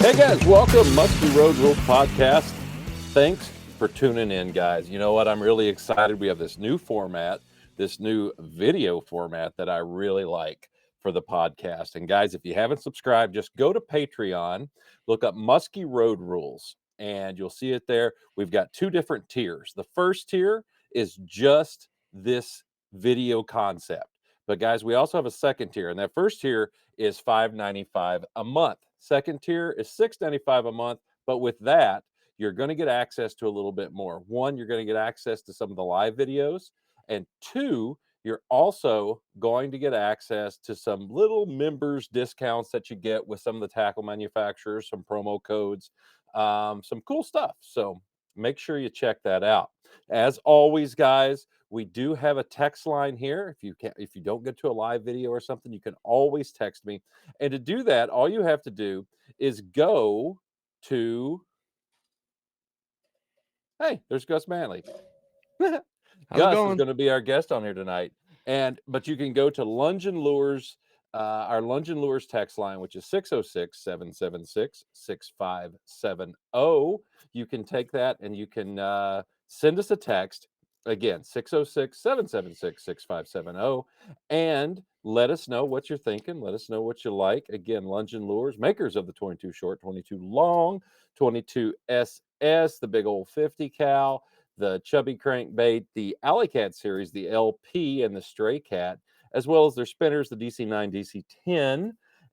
Hey guys, welcome Musky Road Rules Podcast. Thanks for tuning in, guys. You know what? I'm really excited. We have this new format, this new video format that I really like for the podcast. And guys, if you haven't subscribed, just go to Patreon, look up Musky Road Rules, and you'll see it there. We've got two different tiers. The first tier is just this video concept. But guys, we also have a second tier, and that first tier is $5.95 a month. Second tier is $6.95 a month. But with that, you're going to get access to a little bit more. One, you're going to get access to some of the live videos. And two, you're also going to get access to some little members discounts that you get with some of the tackle manufacturers, some promo codes, some cool stuff. So make sure you check that out. As always, guys, we do have a text line here. If you don't get to a live video or something, you can always text me. And to do that, all you have to do is go to hey, there's Gus Mantey. How's it Gus is going? going to be our guest on here tonight. But you can go to Lunge and Lures, our Lunge and Lures text line, which is 606-776-6570. You can take that and you can send us a text. Again, 606-776-6570. And let us know what you're thinking. Let us know what you like. Again, Lunge and Lures, makers of the 22 short, 22 long, 22 SS, the big old 50 cal, the Chubby Crankbait, the Alley Cat series, the LP, and the Stray Cat, as well as their spinners, the DC9, DC10,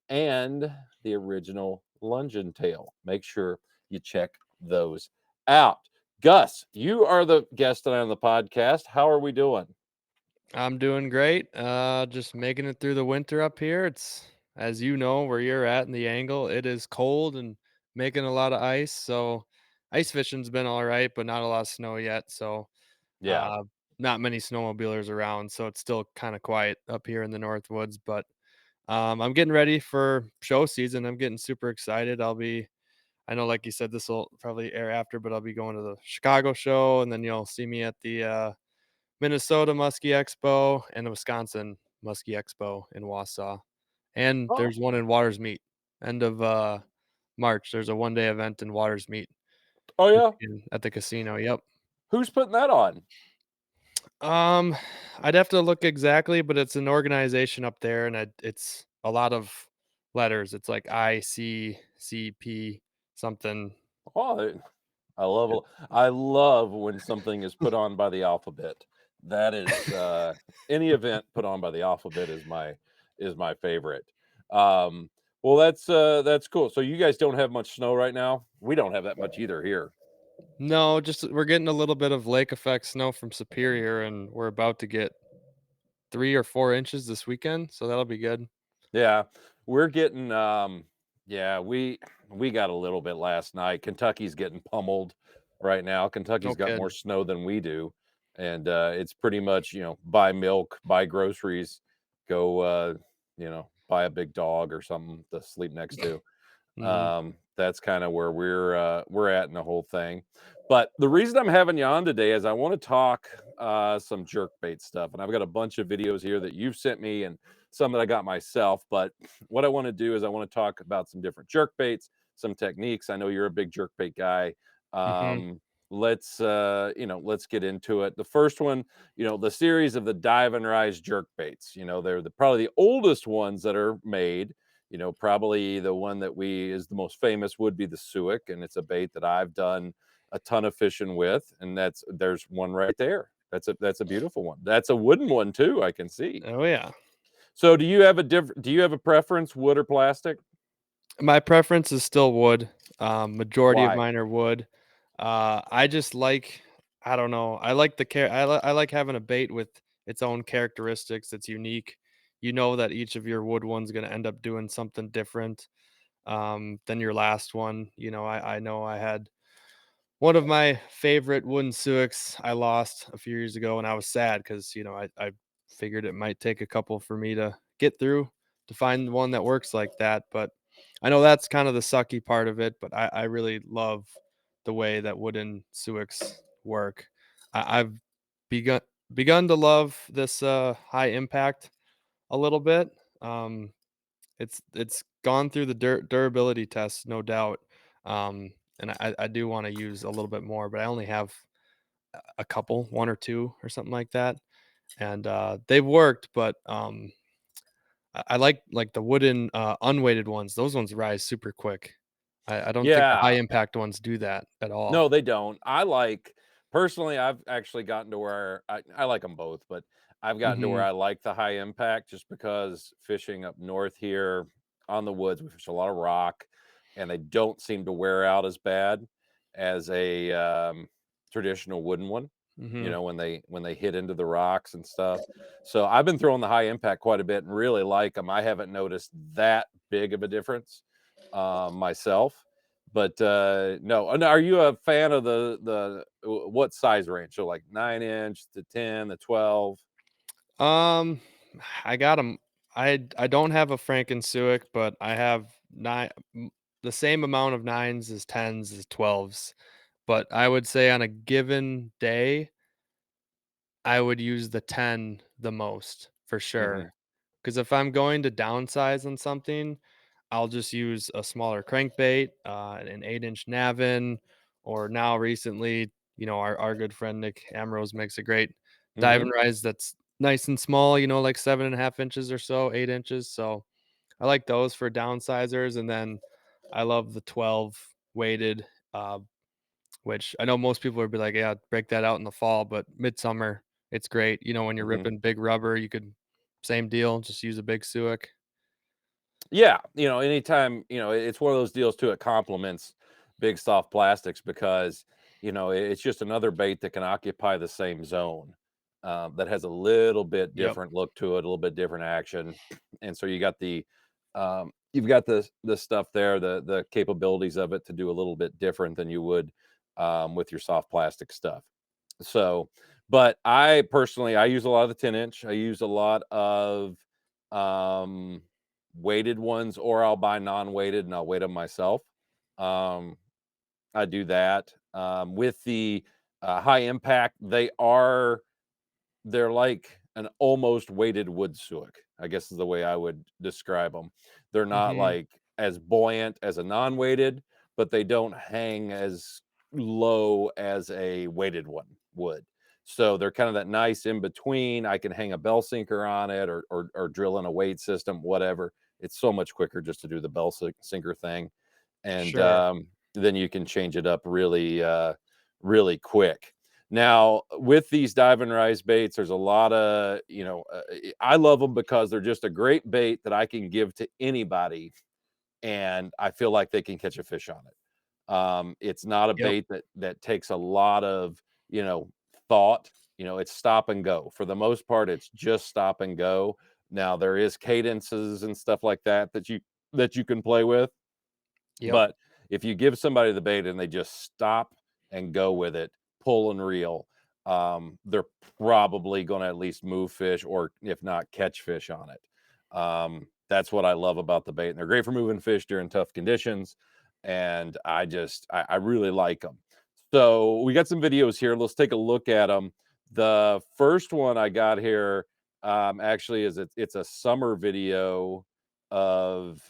and the original Lunge and Tail. Make sure you check those out. Gus, you are the guest tonight on the podcast. How are we doing? I'm doing great. Just making it through the winter up here. It's, as you know, where you're at in the angle, it is cold and making a lot of ice. So ice fishing's been all right, but not a lot of snow yet. So Yeah. uh, not many snowmobilers around. So it's still kind of quiet up here in the North Woods. But I'm getting ready for show season. I'm getting super excited. I know, like you said, this will probably air after, but I'll be going to the Chicago show, and then you'll see me at the Minnesota Muskie Expo and the Wisconsin Muskie Expo in Wausau. And Oh, there's one in Waters Meet. End of March. There's a 1-day event in Waters Meet oh yeah. at the casino. Yep. Who's putting that on? Um, I'd have to look exactly, but it's an organization up there, and it's a lot of letters. It's like ICCP something. Oh, I love when something is put on by the alphabet. That is any event put on by the alphabet is my favorite. Well, that's cool. So you guys don't have much snow right now? We don't have that much either here. No, just we're getting a little bit of lake effect snow from Superior, and we're about to get 3 or 4 inches this weekend, so that'll be good. Yeah. We're getting yeah, we got a little bit last night. Kentucky's getting pummeled right now. No Kentucky's got more kidding. snow than we do. And it's pretty much, buy milk, buy groceries, go buy a big dog or something to sleep next to. Mhm. That's kind of where we're at in the whole thing. But the reason I'm having you on today is I want to talk some jerkbait stuff, and I've got a bunch of videos here that you've sent me and some that I got myself. But what I want to do is I want to talk about some different jerkbaits, some techniques. I know you're a big jerkbait guy. Mhm. Let's get into it. The first one, the series of the dive and rise jerkbaits. They're probably the oldest ones that are made. Probably the one that we is the most famous would be the suic, and it's a bait that I've done a ton of fishing with, and there's one right there. That's a beautiful one. That's a wooden one too, I can see. Oh, yeah. So do you have a preference, wood or plastic? My preference is still wood. Majority of Why? mine are wood. I just like I don't know, I like the I like having a bait with its own characteristics that's unique. You know that each of your wood one's gonna end up doing something different, than your last one. I know I had one of my favorite wooden Suics I lost a few years ago, and I was sad because I figured it might take a couple for me to get through to find one that works like that. But I know that's kind of the sucky part of it, but I really love the way that wooden Suics work. I've begun begun to love this high impact a little bit. Um, it's gone through the durability tests, no doubt. And I do want to use a little bit more, but I only have a couple, one or two or something like that. And they've worked, but I like the wooden unweighted ones. Those ones rise super quick. I don't think the high Yeah. impact ones do that at all. No, they don't. I like personally, I've actually gotten to where I like them both, but I've gotten to where Hmm. I like the high impact just because fishing up north here on the woods, we fish a lot of rock and they don't seem to wear out as bad as a traditional wooden one, you Hmm. know, when they hit into the rocks and stuff. So I've been throwing the high impact quite a bit and really like them. I haven't noticed that big of a difference myself. But, no, and are you a fan of what size range? So, like, 9-inch, the 10, the 12? Um, I got them. I don't have a Frankensuic, but I have the same amount of nines as tens as 12s. But I would say on a given day, I would use the 10 the most for Mhm, sure. Because if I'm going to downsize on something, I'll just use a smaller crankbait, an 8-inch Navin, or now recently, our good friend Nick Amrose makes a great dive mhm, and rise that's nice and small, like 7.5 inches or so, 8 inches. So I like those for downsizers. And then I love the 12 weighted, uh, which I know most people would be like, yeah, break that out in the fall, but midsummer, it's great. When you're mhm. ripping big rubber, you could, same deal, just use a big Suic. Yeah, anytime, it's one of those deals too, it complements big soft plastics because, it's just another bait that can occupy the same zone, that has a little bit Yep. different look to it, a little bit different action. And so you've got the stuff there, the capabilities of it to do a little bit different than you would with your soft plastic stuff. So, but I personally, I use a lot of the 10-inch. I use a lot of um weighted ones, or I'll buy non-weighted and I'll weight them myself. Um, I do that. With the high impact, they're like an almost weighted wood suic, I guess is the way I would describe them. They're not Mhm. like as buoyant as a non-weighted, but they don't hang as low as a weighted one would. So they're kind of that nice in between. I can hang a bell sinker on it or drill in a weight system, whatever. It's so much quicker just to do the sinker thing. And Sure. then you can change it up really, really quick. Now, with these dive and rise baits, there's a lot of, I love them because they're just a great bait that I can give to anybody, and I feel like they can catch a fish on it. It's not a Yep. bait that takes a lot of, thought. It's stop and go. For the most part, it's just stop and go. Now, there is cadences and stuff like that you can play with, Yep. but if you give somebody the bait and they just stop and go with it, pull and reel, they're probably going to at least move fish, or if not, catch fish on it. That's what I love about the bait. And they're great for moving fish during tough conditions. And I really like them. So we got some videos here. Let's take a look at them. The first one I got here actually it's a summer video of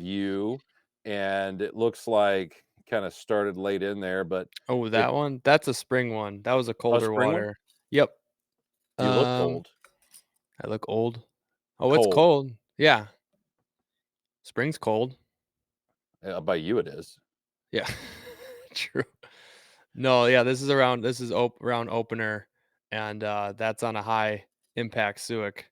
you, and it looks like kind of started late in there, but Oh, it that one? That's a spring one. That was a a colder spring one? water. Yep. You look Um, cold. I look old. Oh, it's Cold. cold. Yeah. Spring's cold. By you it is. Yeah. True. No, yeah, this is around opener, and that's on a high impact Suic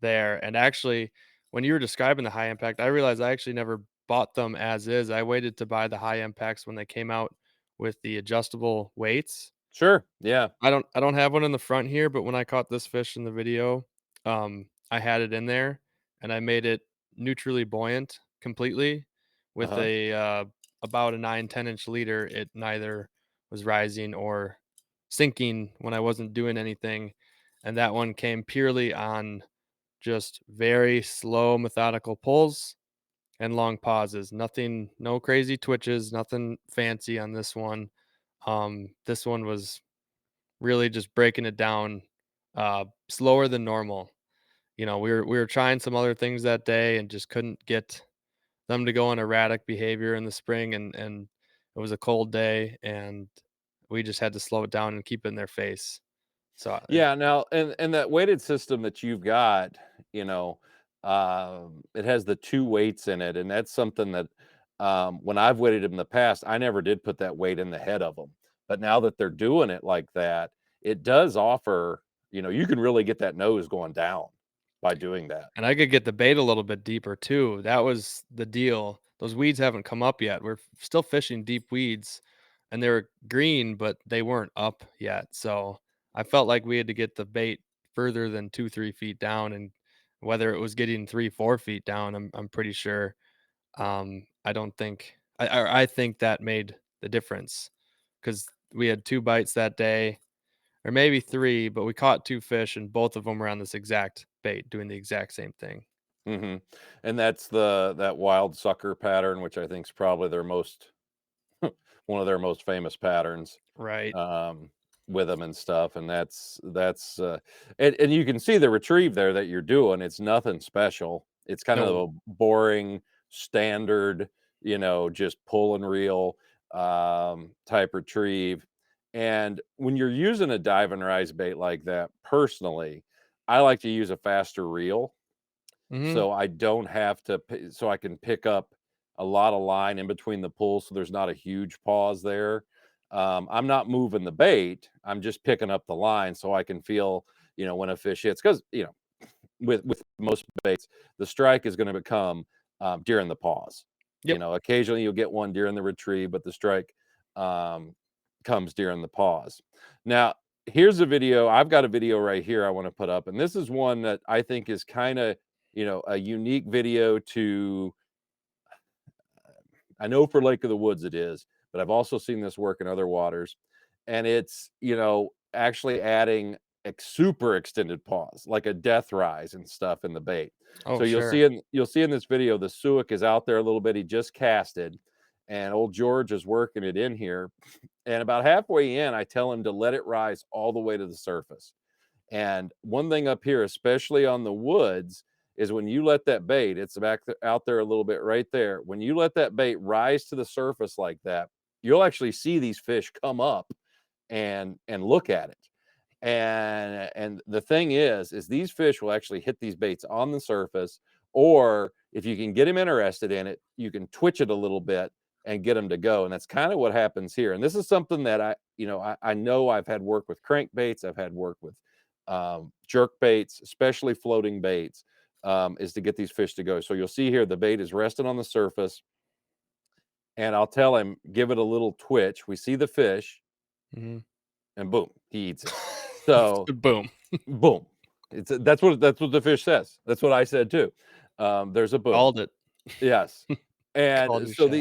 there. And actually, when you were describing the high impact, I realized I actually never bought them as is. I waited to buy the high impacts when they came out with the adjustable weights. Sure. Yeah. I don't have one in the front here, but when I caught this fish in the video, I had it in there and I made it neutrally buoyant completely with Uh-huh. a about a 9-10 inch leader. It neither was rising or sinking when I wasn't doing anything. And that one came purely on just very slow, methodical pulls and long pauses. Nothing, no crazy twitches, nothing fancy on this one. This one was really just breaking it down slower than normal. We were trying some other things that day and just couldn't get them to go on erratic behavior in the spring, and it was a cold day, and we just had to slow it down and keep it in their face. So Yeah, now and that weighted system that you've got, it has the 2 weights in it, and that's something that, when I've weighted 'em in the past, I never did put that weight in the head of them. But now that they're doing it like that, it does offer, you can really get that nose going down by doing that. and I could get the bait a little bit deeper too. That was the deal. Those weeds haven't come up yet. We're still fishing deep weeds, and they were green, but they weren't up yet. So I felt like we had to get the bait further than 2, 3 feet down, and whether it was getting 3, 4 feet down, I'm pretty sure. I don't think I think that made the difference because we had 2 bites that day, or maybe 3, but we caught 2 fish, and both of them were on this exact bait, doing the exact same thing. Mhm. And that's that wild sucker pattern, which I think is probably their most one of their most famous patterns. Right. um, with them and stuff, and and you can see the retrieve there that you're doing. It's nothing special. It's kind of No. a boring, standard, just pull and reel type retrieve. And when you're using a dive and rise bait like that, personally, I like to use a faster reel Mhm. so I don't have to so I can pick up a lot of line in between the pulls, so there's not a huge pause there. I'm not moving the bait, I'm just picking up the line so I can feel, when a fish hits. Because with most baits, the strike is going to become during the pause. Yep. Occasionally you'll get one during the retrieve, but the strike um, comes during the pause. Now, here's a video. I've got a video right here I want to put up, and this is one that I think is kind of, a unique video to. I know for Lake of the Woods it is, but I've also seen this work in other waters, and it's, actually adding super extended pause, like a death rise and stuff in the bait. Oh, So sure. you'll see in this video the suic is out there a little bit. He just casted, and old George is working it in here. And about halfway in, I tell him to let it rise all the way to the surface. And one thing up here, especially on the woods, is when you let that bait, it's out there a little bit right there. When you let that bait rise to the surface like that, you'll actually see these fish come up and look at it. And the thing is these fish will actually hit these baits on the surface, or if you can get them interested in it, you can twitch it a little bit and get them to go. And that's kind of what happens here. And this is something that I know I've had work with crankbaits, I've had work with jerk baits, especially floating baits, is to get these fish to go. So you'll see here the bait is resting on the surface, and I'll tell him, give it a little twitch. We see the fish, Mhm. and boom, he eats it. So Boom. boom. That's what the fish says. That's what I said too. There's a boom. Called it. Yes. Called And your so shot.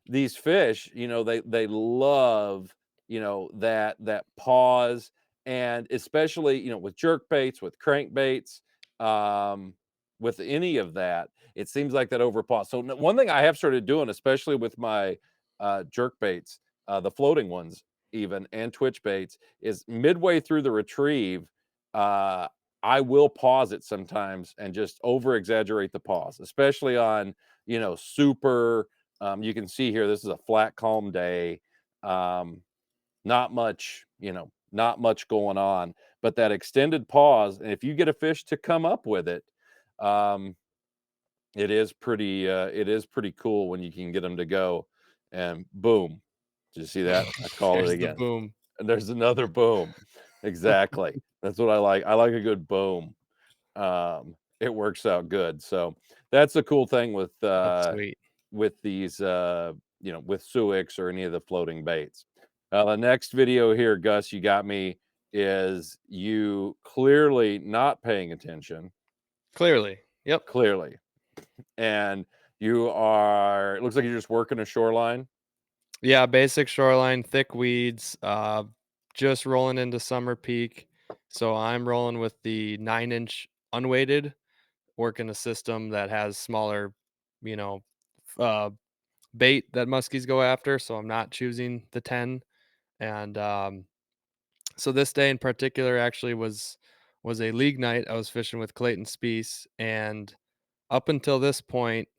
these fish, they love, that pause, and especially, with jerk baits, with crank baits, um, with any of that, it seems like that over pause. So one thing I have started doing, especially with my jerk baits, the floating ones even, and twitch baits, is midway through the retrieve, uh, I will pause it sometimes and just over exaggerate the pause, especially on, super. You can see here, this is a flat, calm day. Um, not much going on, but that extended pause. And if you get a fish to come up with it, um, it is pretty cool when you can get them to go and boom. Did you see that? I call it There's the again. boom. And there's another boom. Exactly. That's what I like. I like a good boom. It works out good. So that's the cool thing That's sweet. with these with suics or any of the floating baits. The next video here, Gus, you got me, is you clearly not paying attention, Clearly. Yep. clearly. And it looks like you're just working a shoreline. Yeah, basic shoreline, thick weeds, just rolling into summer peak. So I'm rolling with the 9-inch unweighted, working a system that has smaller, you know, uh, bait that muskies go after. So I'm not choosing the 10. And so this day in particular actually was a league night. I was fishing with Clayton Speece, and up until this point,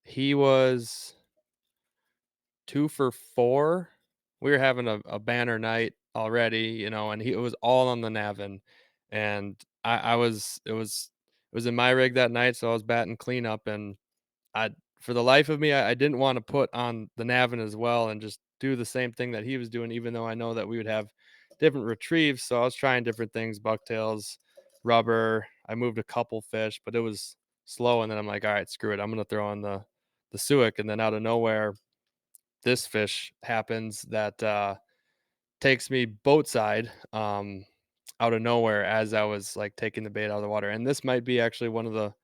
he was 2 for 4. We were having a banner night already, and it was all on the Navin, and I was it was in my rig that night, so I was batting cleanup, and I for the life of me, I didn't wanna put on the Navin as well and just do the same thing that he was doing, even though I know that we would have different retrieves, so I was trying different things, bucktails, rubber. I moved a couple fish, but it was slow, and then I'm like, "Alright, screw it, I'm gonna throw on the Suic," and then out of nowhere, this fish happens that, takes me boat side, out of nowhere as I was, like, taking the bait out of the water, and this might be actually one of the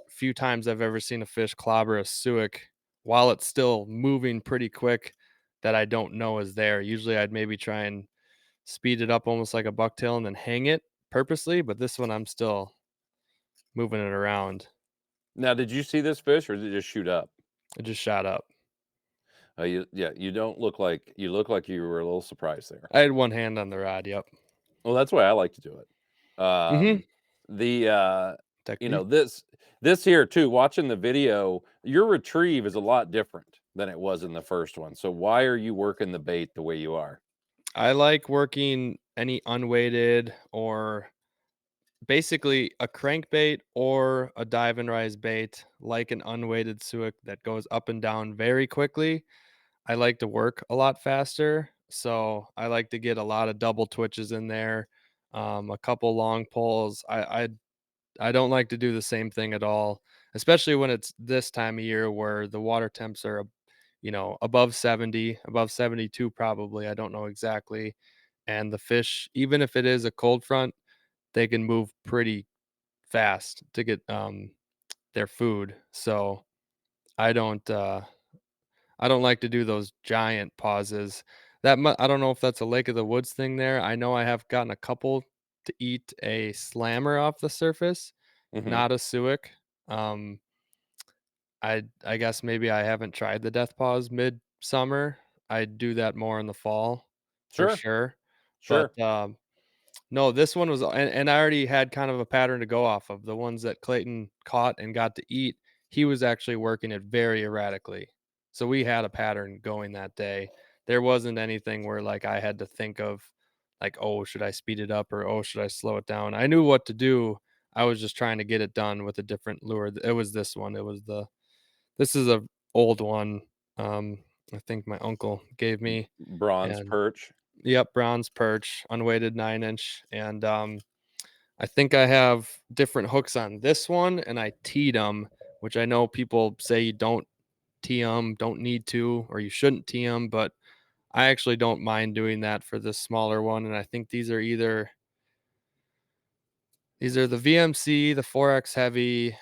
few times I've ever seen a fish clobber a Suic while it's still moving pretty quick that I don't know is there. Usually, I'd maybe try and speed it up almost like a bucktail and then hang it purposely, but this one, I'm still moving it around. Now, did you see this fish or did it just shoot up? It just shot up. Yeah, you don't look like you look like you were a little surprised there. I had one hand on the rod, yep. Well, that's why I like to do it. Mhm. The Technique. this here too, watching the video, your retrieve is a lot different than it was in the first one. So why are you working the bait the way you are? I like working any unweighted or basically a crankbait or a dive and rise bait, like an unweighted Suic that goes up and down very quickly. I like to work a lot faster, so I like to get a lot of double twitches in there, a couple long pulls. I don't like to do the same thing at all, especially when it's this time of year where the water temps are, above 70, above 72 probably. I don't know exactly. And the fish, even if it is a cold front, they can move pretty fast to get their food. So I don't uh I don't like to do those giant pauses. I don't know if that's a Lake of the Woods thing there. I know I have gotten a couple to eat a slammer off the surface, Hmm. not a Suic. Um, I guess maybe I haven't tried the death pause midsummer. I do that more in the fall for Sure, sure. But sure. no, this one was, and I already had kind of a pattern to go off of. The ones that Clayton caught and got to eat, he was actually working it very erratically. So we had a pattern going that day. There wasn't anything where like I had to think of like, oh, should I speed it up or oh, should I slow it down? I knew what to do. I was just trying to get it done with a different lure. It was this one. This is a old one. Um, I think my uncle gave me, Bronze and perch. yep, bronze perch, unweighted 9 inch, and I think I have different hooks on this one, and I teed them, which I know people say you don't tee them, don't need to, or you shouldn't tee them, but I actually don't mind doing that for this smaller one. And I think these are the VMC, the 4X heavy.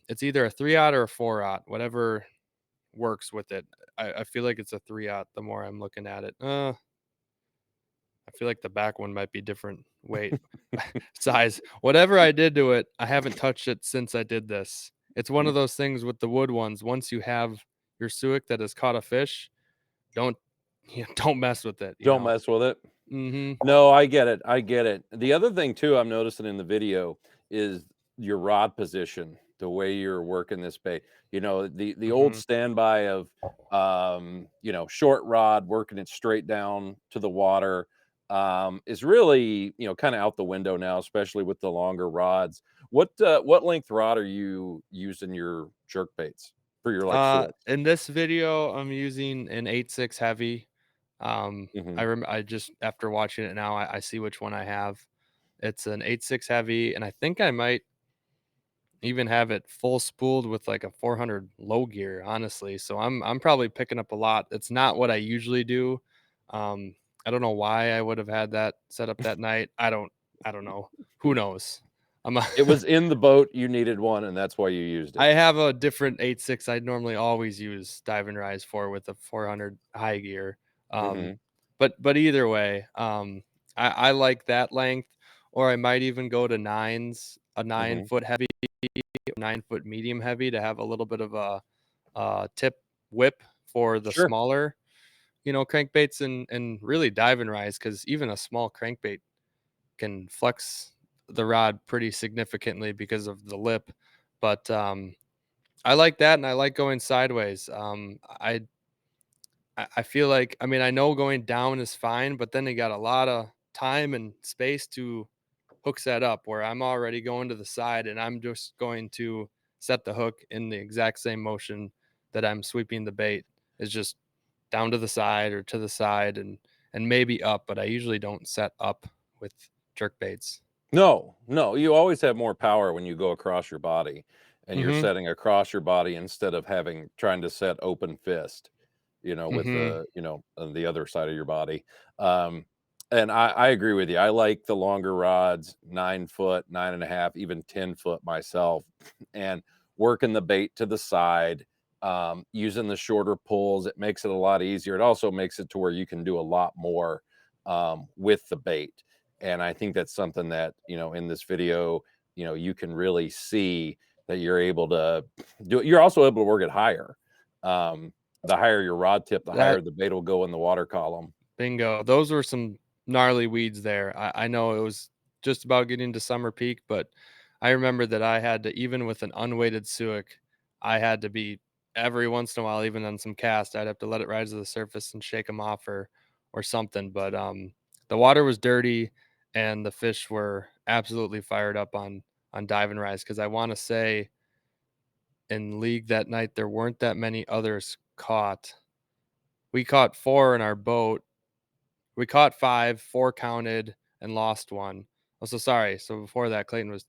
It's either a 3/0 or a 4/0, whatever works with it. I feel like it's a 3/0 the more I'm looking at it. I feel like the back one might be different weight, size. Whatever I did to it, I haven't touched it since I did this. It's one of those things with the wood ones. Once you have your Suic that has caught a fish, don't don't mess with it, Don't mess with it. Mhm. No, I get it. I get it. The other thing too I'm noticing in the video is your rod position, the way you're working this bait. The old Mhm. standby of short rod working it straight down to the water is really, kind of out the window now, especially with the longer rods. What length rod are you using your jerk baits for your like Suic? In this video, I'm using an 8.6 heavy. Hmm. I just after watching it now, I see which one I have. It's an 8.6 heavy, and I think I might even have it full spooled with like a 400 low gear, honestly. So I'm probably picking up a lot. It's not what I usually do. I don't know why I would have had that set up that night. I don't know. Who knows? I'm a It was in the boat, you needed one, and that's why you used I it. have a different 8.6 I normally always use dive and rise for with the 400 high gear. Um, Hmm. but either way, I like that length, or I might even go to nines, a Hmm. 9 foot heavy, 9 foot medium heavy to have a little bit of a tip whip for the Sure. smaller, crankbaits and really dive and rise because even a small crankbait can flex the rod pretty significantly because of the lip. But I like that, and I like going sideways. I feel like, I mean, I know going down is fine, but then you got a lot of time and space to hook set up where I'm already going to the side and I'm just going to set the hook in the exact same motion that I'm sweeping the bait, is just down to the side or to the side and maybe up, but I usually don't set up with jerk baits. No, no, you always have more power when you go across your body and you're Mhm. setting across your body instead of trying to set open fist, with Mhm. on the other side of your body. Um, and I agree with you. I like the longer rods, 9 foot, 9.5, even 10 foot myself, and working the bait to the side, using the shorter pulls. It makes it a lot easier. It also makes it to where you can do a lot more with the bait. And I think that's something that, in this video, you can really see that you're able to do it. You're also able to work it higher. The higher your rod tip, the higher That the bait will go in the water column. bingo. Those were some gnarly weeds there. I know it was just about getting to summer peak, but I remember that I had to, even with an unweighted suic, I had to be every once in a while, even on some cast, I'd have to let it rise to the surface and shake them off or something. But the water was dirty and the fish were absolutely fired up on dive and rise, because I want to say in league that night there weren't that many others caught. We caught 4 in our boat. We caught 5, 4 counted, and lost 1. Oh, so sorry. So before that, Clayton was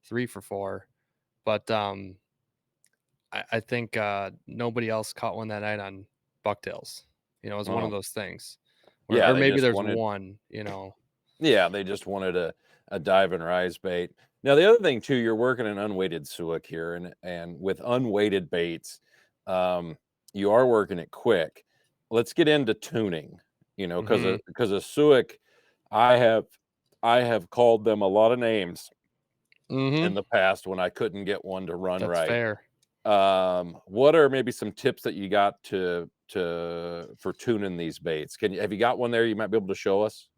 3 for 4. But I think nobody else caught one that night on bucktails. It was one of Oh, those things where, yeah, or they maybe just there's wanted one. yeah, they just wanted a dive and rise bait. Now, the other thing too, you're working an unweighted suic here, and with unweighted baits, um, you are working it quick. Let's get into tuning, because Mm-hmm. a suic, I have I have called them a lot of names in Mm-hmm. the past when I couldn't get one to run That's right. fair. What are maybe some tips that you got for tuning these baits? Have you got one there you might be able to show us?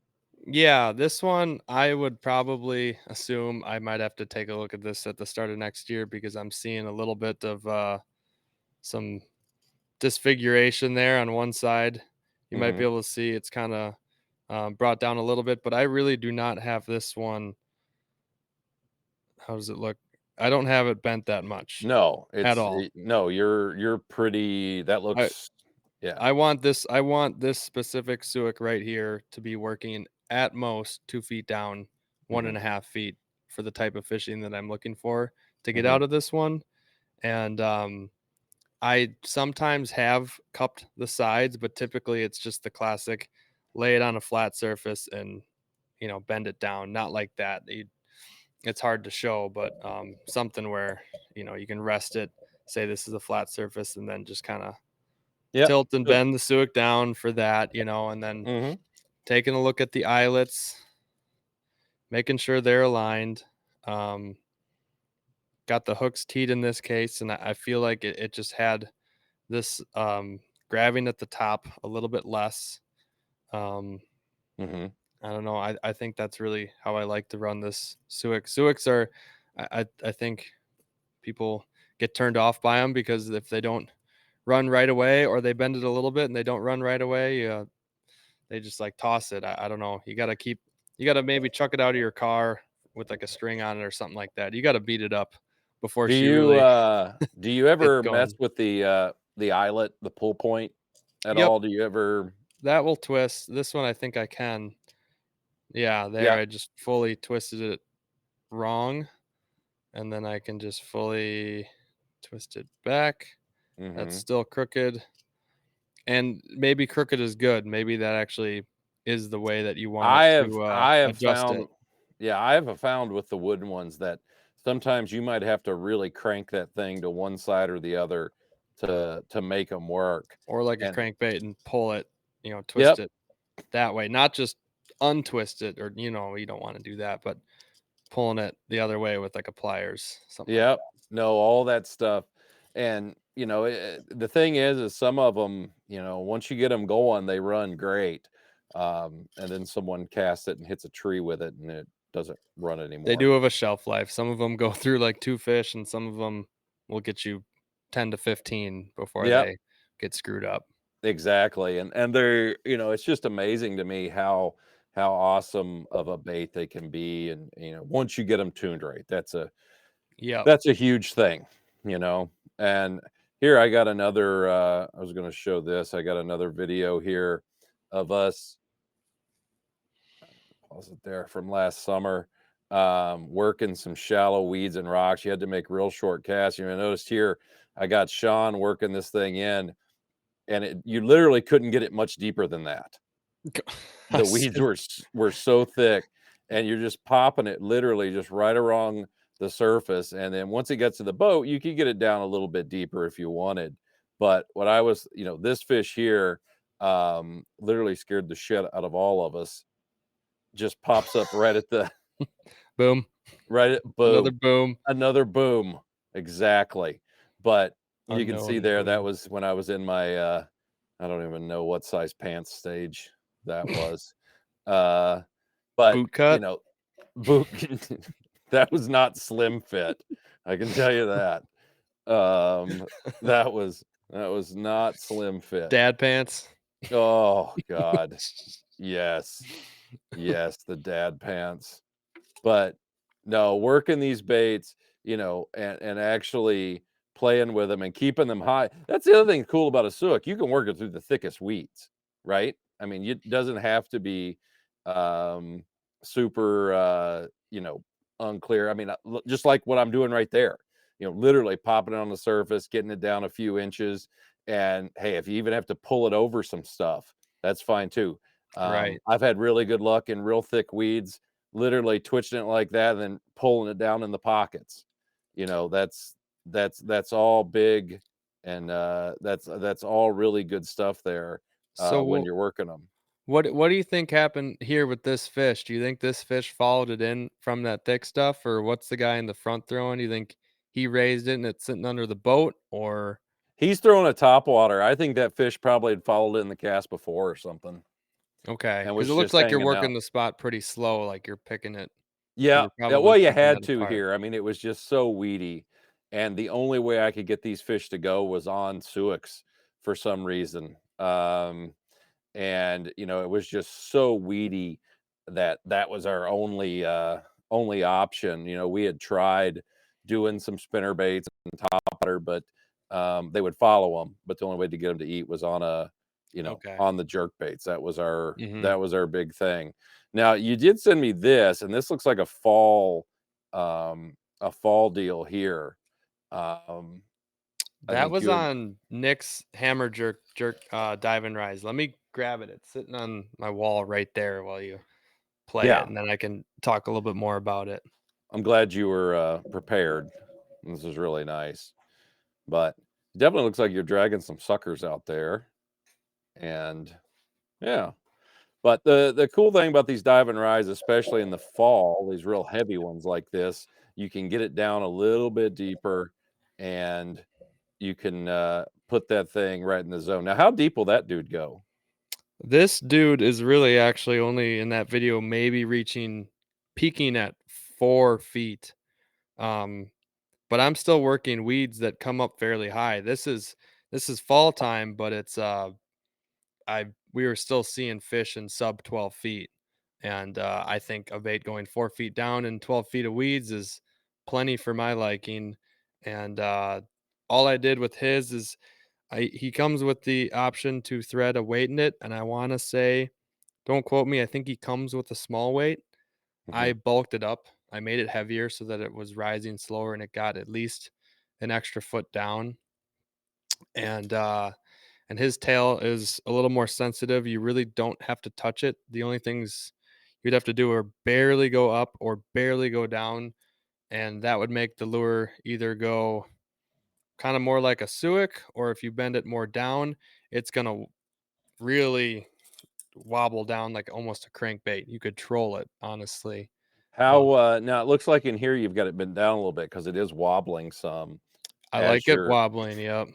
Yeah, this one I would probably assume I might have to take a look at this at the start of next year, because I'm seeing a little bit of some disfiguration there on one side. You might be Hmm. able to see it's kind of brought down a little bit, but I really do not have this one. How does it look? I don't have it bent that much No, at all. no, you're pretty, that I looks, yeah. I want this specific Suic right here to be working at most 2 feet down, one and Mhm, a half feet for the type of fishing that I'm looking for to get mhm, out of this one. And I sometimes have cupped the sides, but typically it's just the classic lay it on a flat surface and bend it down. Not like that. It's hard to show, but something where you can rest it, say this is a flat surface, and then just kind of yep, tilt and good, bend the suic down for that, and then mhm, taking a look at the eyelets, making sure they're aligned. Um, got the hooks teed in this case, and I feel like it just had this grabbing at the top a little bit less. Um, mhm. I don't know. I think that's really how I like to run this Suic. Suics are, I think people get turned off by them because if they don't run right away, or they bend it a little bit and they don't run right away, they just like toss it. I don't know. You got to maybe chuck it out of your car with like a string on it or something like that. You got to beat it up before she really Do you gets ever mess going. with the eyelet, the pull point at Yep, all? Do you ever that will twist. This one I think I can. Yeah, there Yeah, I just fully twisted it wrong, and then I can just fully twist it back. That's mhm. still crooked, and maybe crooked is good. Maybe that actually is the way that you want it to I have adjust found it. yeah, I have found with the wooden ones that sometimes you might have to really crank that thing to one side or the other to make them work, Or like a and crankbait and pull it, twist yep, it that way, not just untwist it, or you don't want to do that, but pulling it the other way with like a pliers, something like yep. that. No, all that stuff, and, the thing is some of them, once you get them going, they run great, and then someone casts it and hits a tree with it, and doesn't run anymore. They do have a shelf life. Some of them go through like 2 fish, and some of them will get you 10 to 15 before Yep. they get screwed up. Exactly. And they're, it's just amazing to me how awesome of a bait they can be. And, once you get them tuned right, that's a Yep. huge thing, And here I got another, I was going to show this. I got another video here of us, pause it there, from last summer, working some shallow weeds and rocks. You had to make real short casts. Noticed here, I got Sean working this thing in, and you literally couldn't get it much deeper than that. The weeds were so thick, and you're just popping it literally just right along the surface. And then once it gets to the boat, you could get it down a little bit deeper if you wanted. But what I was, this fish here, literally scared the shit out of all of us. Just pops up right at the boom. Right at boom. Another boom. Exactly. But you can see Unknown there, that boom. was when I was in my, I don't even know what size pants stage that was. But, Boot cut? boot that was not slim fit. I can tell you that. That was not slim fit. Dad pants? Oh, God. Yes. Yes, the dad pants. But no, working these baits, and actually playing with them and keeping them high. That's the other thing cool about a suic. You can work it through the thickest weeds, right? I mean, it doesn't have to be super, unclear. I mean, just like what I'm doing right there, literally popping it on the surface, getting it down a few inches. And hey, if you even have to pull it over some stuff, that's fine too. Right. I've had really good luck in real thick weeds, literally twitching it like that and then pulling it down in the pockets. That's all big, and that's all really good stuff there when So you're working them. what do you think happened here with this fish? Do you think this fish followed it in from that thick stuff, or what's the guy in the front throwing? Do you think he raised it and it's sitting under the boat, or He's throwing a topwater. I think that fish probably had followed it in the cast before or something okay? and Because was it looks just like you're hanging working out. the spot pretty slow, like you're picking it. Yeah. You're Yeah, probably well, you picking had it to apart. here. I mean, it was just so weedy, and the only way I could get these fish to go was on suics for some reason. And it was just so weedy that was our only option. We had tried doing some spinner baits and topwater, but they would follow them, but the only way to get them to eat was on Okay. on the jerk baits. That was Mhm. our big thing. Now, you did send me this, and this looks like a fall deal here. um I That think was you had on Nick's hammer jerk dive and rise. Let me grab it. It's sitting on my wall right there while you play it, Yeah, and then I can talk a little bit more about it. I'm glad you were prepared. This is really nice. But it definitely looks like you're dragging some suckers out there. And yeah. But the cool thing about these dive and rise, especially in the fall, these real heavy ones like this, you can get it down a little bit deeper, and you can put that thing right in the zone. Now, how deep will that dude go? This dude is really actually only in that video maybe peaking at 4 feet. Um, but I'm still working weeds that come up fairly high. This is fall time, but it's I we were still seeing fish in sub 12 feet. And I think a bait going 4 feet down and 12 feet of weeds is plenty for my liking. And all I did with his is he comes with the option to thread a weight in it. And I want to say, don't quote me, I think he comes with a small weight. I Mhm. bulked it up. I made it heavier so that it was rising slower and it got at least an extra foot down. And his tail is a little more sensitive. You really don't have to touch it. The only things you'd have to do are barely go up or barely go down, and that would make the lure either go kind of more like a suic, or if you bend it more down, it's gonna really wobble down like almost a crankbait. You could troll it, honestly. Um, How now it looks like in here you've got it bent down a little bit because it is wobbling some I as like it you're wobbling. Yep.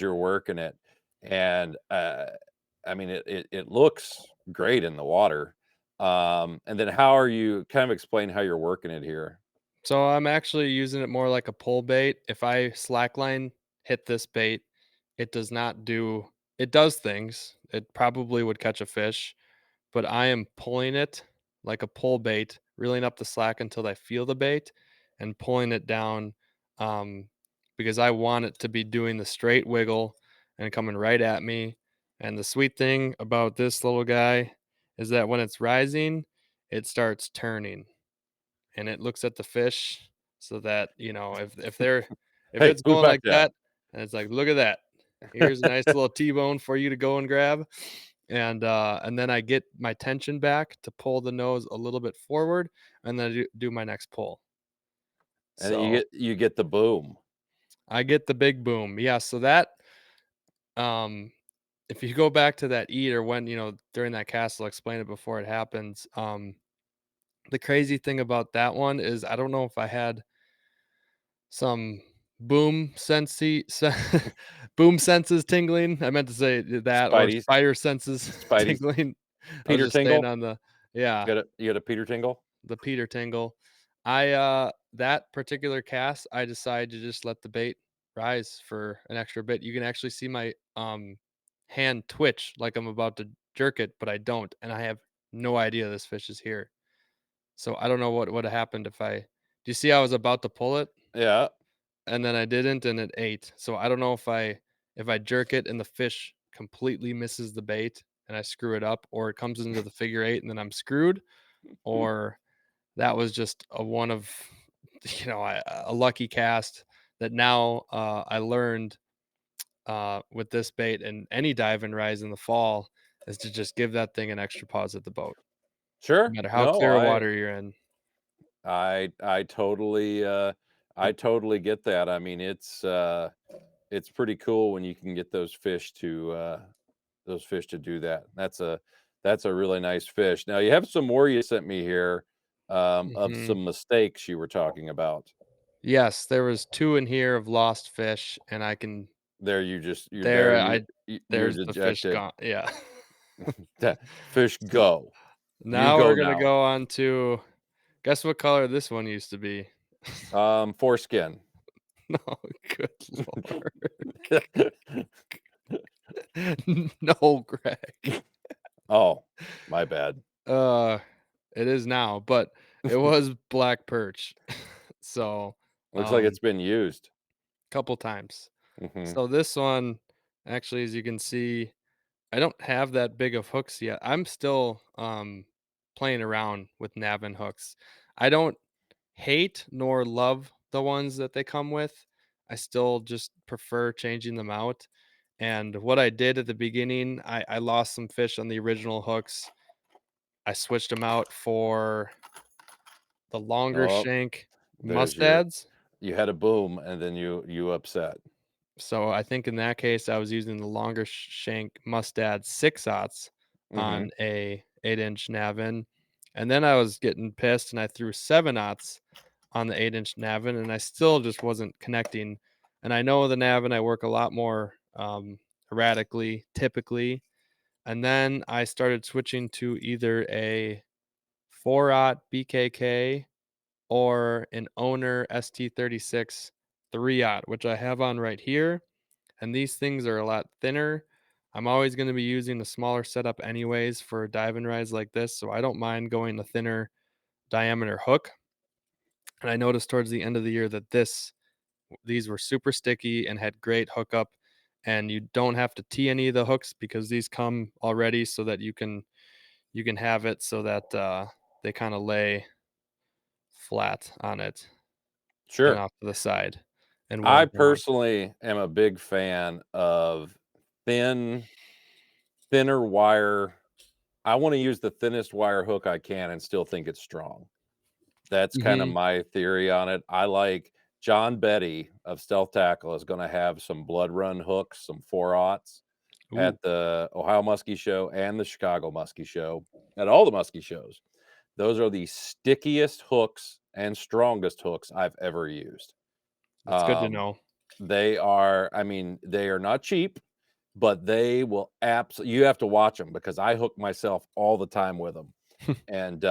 working it. And I mean, it looks great in the water. And then how are you kind of explain how you're working it here? So I'm actually using it more like a pull bait. If I slackline hit this bait, it does not do it does things. It probably would catch a fish, but I am pulling it like a pull bait, reeling up the slack until I feel the bait and pulling it down um, because I want it to be doing the straight wiggle and coming right at me. And the sweet thing about this little guy is that when it's rising, it starts turning and it looks at the fish so that, if Hey, it's move going back like down. that, and it's like, "Look at that. Here's a nice little T-bone for you to go and grab." And then I get my tension back to pull the nose a little bit forward, and then do my next pull. And then So, you get the boom. I get the big boom. Yeah, so that, um, if you go back to that eat or when, during that cast, I'll explain it before it happens. The crazy thing about that one is I don't know if I had some boom sensey se boom senses tingling. I meant to say that or Spidey's spider senses Spidey's tingling. I was Peter just staying Tingle. on yeah, You got a Peter Tingle? the Peter tingle. That particular cast, I decided to just let the bait rise for an extra bit. You can actually see my, hand twitch like I'm about to jerk it, but I don't, and I have no idea this fish is here. So I don't know what would have happened if I do you see I was about to pull it? Yeah. And then I didn't, and it ate. So I don't know if I jerk it and the fish completely misses the bait and I screw it up, or it comes into the figure eight and then I'm screwed, or that was just a one of a lucky cast that now I learned with this bait and any dive and rise in the fall is to just give that thing an extra pause at the boat, no Sure. matter how No, clear water you're in. I totally I totally get that. I mean, it's pretty cool when you can get those fish to do that. That's a really nice fish. Now you have some more you sent me here of Mhm. some mistakes you were talking about. Yes, there was two in here of lost fish, and I can There you just you're there There, you I you're there's the fish dejected. gone, yeah. That fish go. You Now go we're gonna now. go on to guess what color this one used to be? Foreskin. No, good lord. No, Greg. Oh, my bad. Uh, it is now, but it was black perch. So, Looks like it's been used. couple times. Mhm. So this one, actually, as you can see, I don't have that big of hooks yet. I'm still, playing around with Navin hooks. I don't hate nor love the ones that they come with. I still just prefer changing them out. And what I did at the beginning, I lost some fish on the original hooks. I switched them out for the longer Oh, shank there's your mustads. you had a boom and then you upset. So I think in that case, I was using the longer shank mustad 6/0 Mhm. on a 8-inch Navin. And then I was getting pissed and I threw 7/0 on the 8-inch Navin and I still just wasn't connecting. And I know the Navin, I work a lot more erratically, typically. And then I started switching to either a 4/0 BKK or an owner ST36 3/0, which I have on right here, and these things are a lot thinner. I'm always going to be using a smaller setup anyways for a dive and rise like this, so I don't mind going a thinner diameter hook. And I noticed towards the end of the year that these were super sticky and had great hookup, and you don't have to tee any of the hooks because these come already so that you can have it so that they kind of lay flat on it and Sure. off to the side and I warm down. personally am a big fan of thin thinner wire. I wanna use the thinnest wire hook I can and still think it's strong. That's kinda Mhm. my theory on it. I like John Betty of Stealth Tackle is gonna have some blood run hooks, some 4/0s Ooh, at the Ohio Muskie Show and the Chicago Muskie Show, at all the muskie shows. Those are the stickiest hooks and strongest hooks I've ever used. that's good to Um, know. they are I mean, they are not cheap, but they will absolutely. You have to watch them because I hook myself all the time with them. and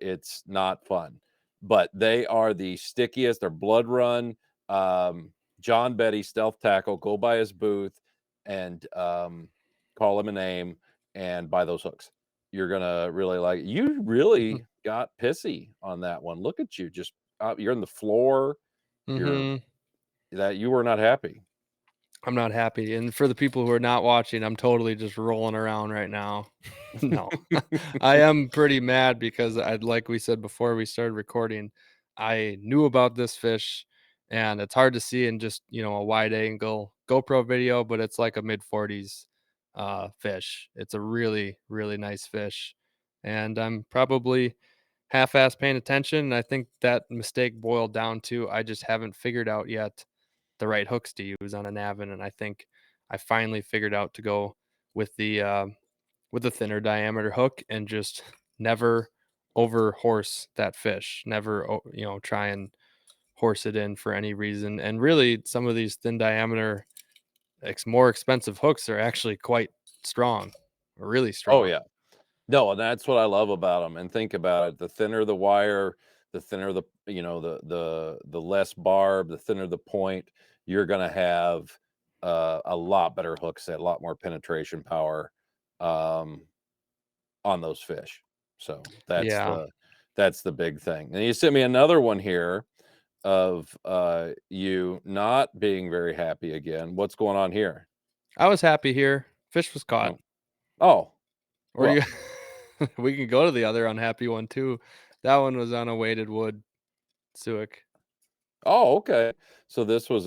it's not fun. But they are the stickiest. They're blood run. John Betty stealth tackle. Go by his booth and call him a name and buy those hooks. You're gonna really like it. You really got pissy on that one. Look at you, just you're on the floor. You're Hmm. that you were not happy. I'm not happy. And for the people who are not watching, I'm totally just rolling around right now. No, I am pretty mad because like we said before we started recording, I knew about this fish and it's hard to see in just, a wide angle GoPro video, but it's like a mid 40s fish. It's a really, really nice fish. And I'm probably half-ass paying attention. And I think that mistake boiled down to I just haven't figured out yet the right hooks to use on a Navin, and I think I finally figured out to go with the thinner diameter hook and just never over horse that fish. Never, try and horse it in for any reason. And really, some of these thin diameter, more expensive hooks are actually quite strong, really Oh strong. yeah. No, and that's what I love about them. And think about it, the thinner the wire, the thinner the less barb, the thinner the point, you're gonna have, a lot better hook set, a lot more penetration power, um, on those fish. So, Yeah, that's the big thing. And you sent me another one here of, you not being very happy again. What's going on here? I was happy here. Fish was caught. Oh. Oh, Or do well you? We can go to the other unhappy one too. That one was on a weighted wood Suic. oh, okay. So this was,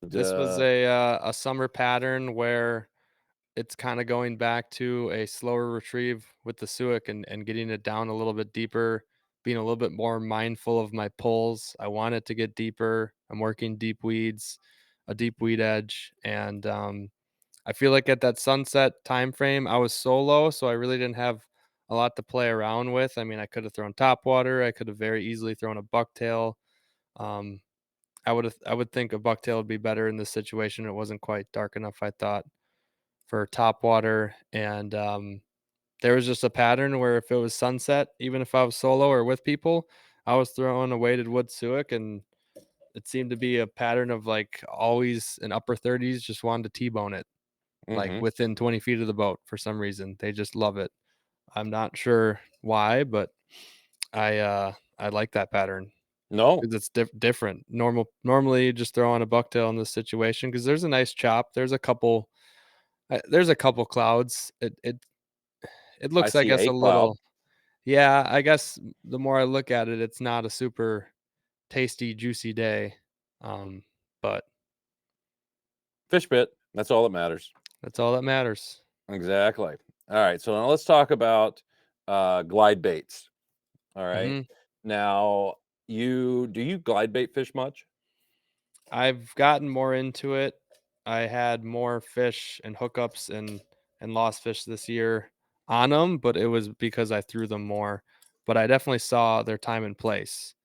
This was uh a summer pattern where it's kinda going back to a slower retrieve with the Suic and getting it down a little bit deeper, being a little bit more mindful of my pulls. I want it to get deeper. I'm working deep weeds, a deep weed edge, and, I feel like at that sunset time frame, I was solo, so I really didn't have a lot to play around with. I mean, I could have thrown top water. I could have very easily thrown a bucktail. Um, I would think a bucktail would be better in this situation. It wasn't quite dark enough, I thought, for top water. And there was just a pattern where if it was sunset, even if I was solo or with people, I was throwing a weighted wood suic, and it seemed to be a pattern of like always in upper 30s, just wanted to T-bone it like mhm. within 20 feet of the boat for some reason. They just love it. I'm not sure why, but I like that pattern No. because it's different. Normally just throw on a bucktail in this situation because there's a nice chop. There's a couple clouds. It I looks, I see guess, a a cloud. little. Yeah, I guess the more I look at it, it's not a super tasty, juicy day. Um, but Fish bit. That's all that matters. that's all that matters. Exactly. Alright, so now let's talk about, glide baits. Alright. Hmm. Now, do you glide bait fish much? I've gotten more into it. I had more fish and hookups and lost fish this year on them, but it was because I threw them more. But I definitely saw their time and place.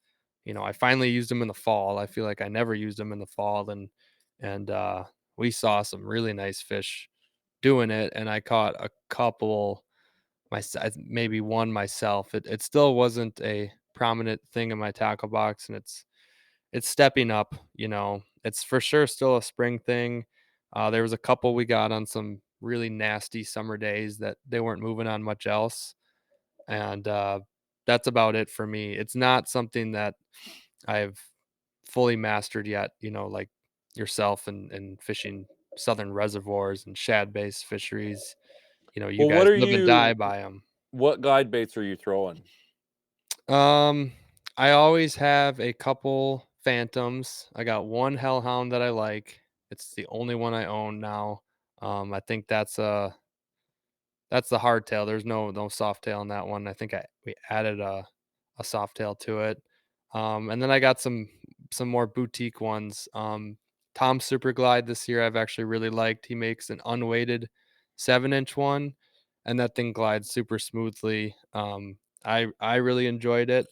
I finally used them in the fall. I feel like I never used them in the fall, and we saw some really nice fish doing it, and I caught a couple maybe one myself. It still wasn't a prominent thing in my tackle box, and it's stepping up. It's for sure still a spring thing. There was a couple we got on some really nasty summer days that they weren't moving on much else, and that's about it for me. It's not something that I've fully mastered yet. Like yourself and fishing southern reservoirs and shad based fisheries. You Well, guys live and die by them. what glide baits are you throwing? Um, I always have a couple phantoms. I got one hellhound that I like. It's the only one I own now. I think that's the hardtail. There's no soft tail in that one. I think we added a soft tail to it. And then I got some more boutique ones. Tom Super Glide this year I've actually really liked. He makes an unweighted 7-inch one, and that thing glides super smoothly. I really enjoyed it.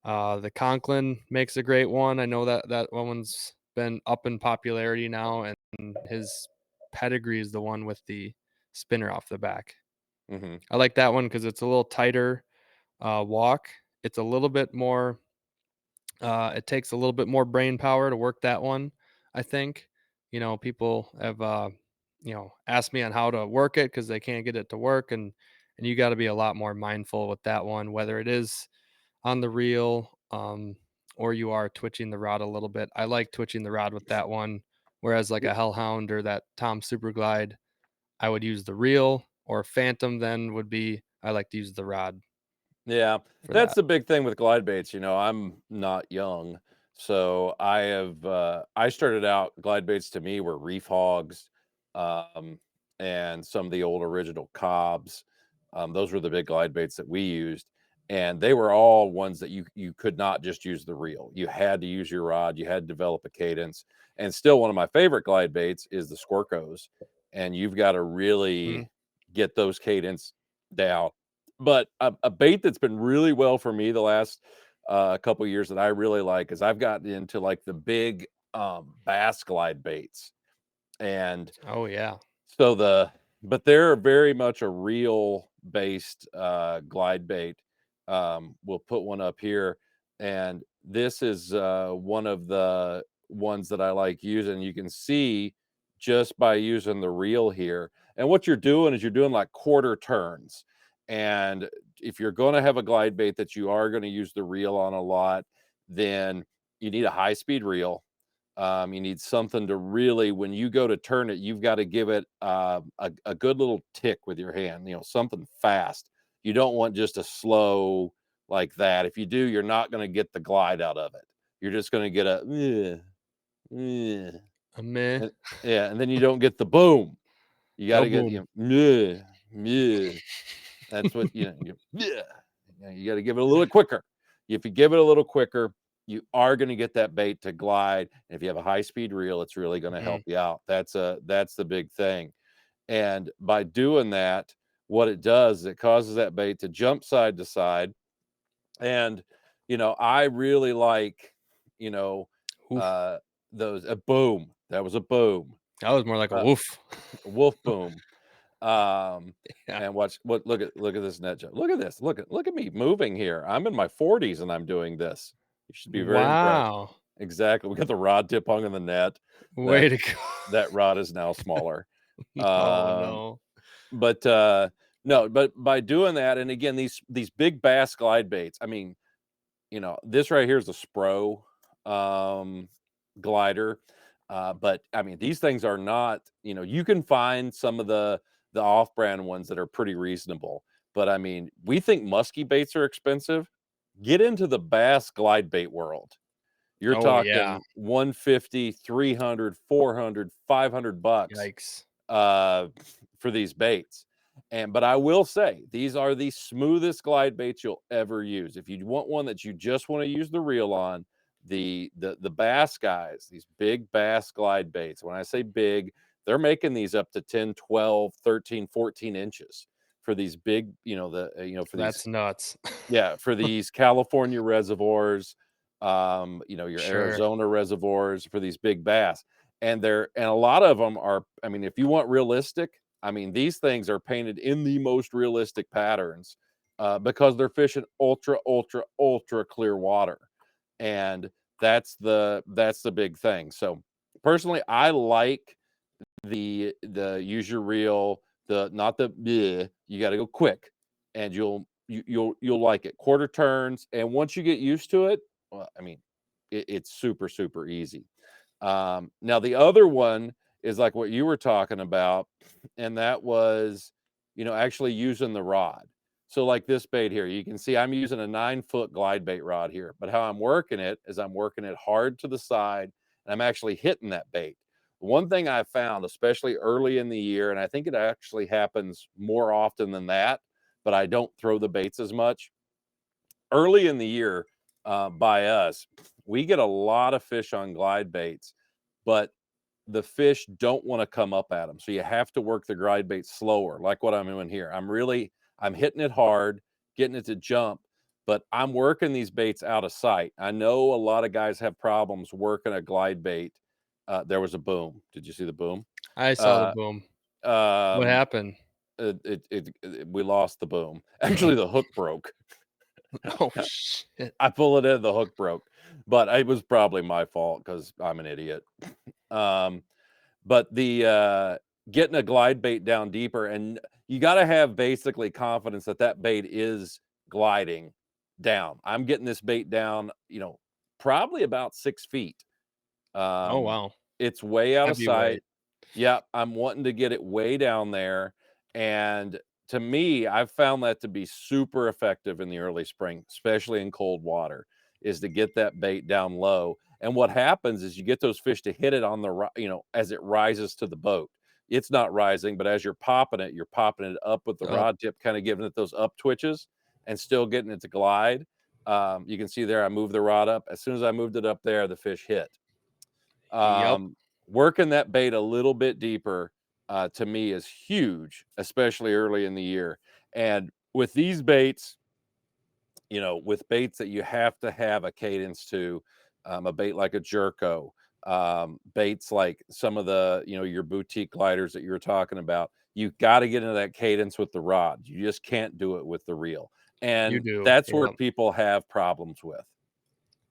The Conklin makes a great one. I know that one's been up in popularity now, and his pedigree is the one with the spinner off the back. Mhm. I like that one because it's a little tighter. walk. It's a little bit more. It takes a little bit more brain power to work that one, I think. People have asked me on how to work it because they can't get it to work, and you got to be a lot more mindful with that one, whether it is on the reel, or you are twitching the rod a little bit. I like twitching the rod with that one, whereas like a Hellhound or that Tom Super Glide, I would use the reel, or Phantom then would be I like to use the rod Yeah, for that's that. the big thing with glide baits. I'm not young, so I started out glide baits to me were reef hogs, um, and some of the old original cobs. Those were the big glide baits that we used, and they were all ones that you could not just use the reel. You had to use your rod. You had to develop a cadence. And still, one of my favorite glide baits is the Squircos, and you've got to Mhm. really get those cadence down. But a bait that's been really well for me the last, couple years that I really like is I've gotten into, like, the big, bass glide baits, and Oh yeah. so but they're very much a reel based glide bait. We'll put one up here, and this is one of the ones that I like using. You can see just by using the reel here. And what you're doing is you're doing like quarter turns. And if you're going to have a glide bait that you are going to use the reel on a lot, then you need a high speed reel. You need something to really, when you go to turn it, you've got to give it a good little tick with your hand, something fast. You don't want just a slow like that. If you do, you're not going to get the glide out of it. You're just going to get a, "Eh, A meh. and, yeah, and then you don't get the boom. You got No to get, boom. meh, meh. That's what yeah. You got to give it a little quicker. If you give it a little quicker, you are going to get that bait to glide. And if you have a high speed reel, it's really going to Mhm. help you out. That's the big thing. And by doing that, what it does is it causes that bait to jump side to side. And I really like, you know, Oof. uh those a boom. That was a boom. That was more like a Uh, woof. wolf boom. Um, Yeah. and watch what look at this net jump. Look at me moving here. I'm in my 40s and I'm doing this. You should be very impressed. Wow. Exactly. We got the rod tip hung in the net. Way That to go. that rod is now smaller. Oh, Um, no. but no, but by doing that, and again, these big bass glide baits, I mean, this right here is a Spro um, glider. But I mean, these things are not, you can find some of the off-brand ones that are pretty reasonable. But I mean, we think musky baits are expensive. Get into the bass glide bait world. You're Oh, yeah. talking 150, 300, 400, $500 Yikes. uh, for these baits. But I will say these are the smoothest glide baits you'll ever use. If you want one that you just want to use the reel on, the bass guys, these big bass glide baits. When I say big, they're making these up to 10, 12, 13, 14 inches for these big, for these That's nuts. yeah, for these California reservoirs, your Sure. Arizona reservoirs for these big bass. And a lot of them are, I mean, if you want realistic, I mean, these things are painted in the most realistic patterns because they're fishing ultra, ultra, ultra clear water. And that's the big thing. So personally, I like the use your reel, the not the bleh, you got to go quick, and you'll like it. Quarter turns, and once you get used to it, well, I mean, it's super super easy. Now the other one is like what you were talking about, and that was, actually using the rod. So like this bait here, you can see I'm using a 9 foot glide bait rod here, but how I'm working it is I'm working it hard to the side, and I'm actually hitting that bait. One thing I found, especially early in the year, and I think it actually happens more often than that, but I don't throw the baits as much. Early in the year, by us, we get a lot of fish on glide baits, but the fish don't want to come up at them. So you have to work the glide bait slower, like what I'm doing here. I'm hitting it hard, getting it to jump, but I'm working these baits out of sight. I know a lot of guys have problems working a glide bait. There was a boom. Did you see the boom? I saw the Uh, boom. What um, happened? we lost the boom. Actually, the hook broke. Oh shit. I pull it in, the hook broke, but it was probably my fault because I'm an idiot. Um, but getting a glide bait down deeper, and you got to have basically confidence that that bait is gliding down. I'm getting this bait down, probably about 6 feet. Oh Um, wow. it's way out of sight. Heavyweight. Yeah, I'm wanting to get it way down there, and to me, I've found that to be super effective in the early spring, especially in cold water, is to get that bait down low. And what happens is you get those fish to hit it on as it rises to the boat. It's not rising, but as you're popping it up with the Up. rod tip, kind of giving it those up twitches and still getting it to glide. You can see there, I moved the rod up. As soon as I moved it up there, the fish hit. Yep. Um, Working that bait a little bit deeper, to me is huge, especially early in the year. And with these baits, with baits that you have to have a cadence to, a bait like a Jerko, baits like some of the, your boutique gliders that you were talking about, you got to get into that cadence with the rod. You just can't do it with the reel. You And do. that's where Yep. people have problems with.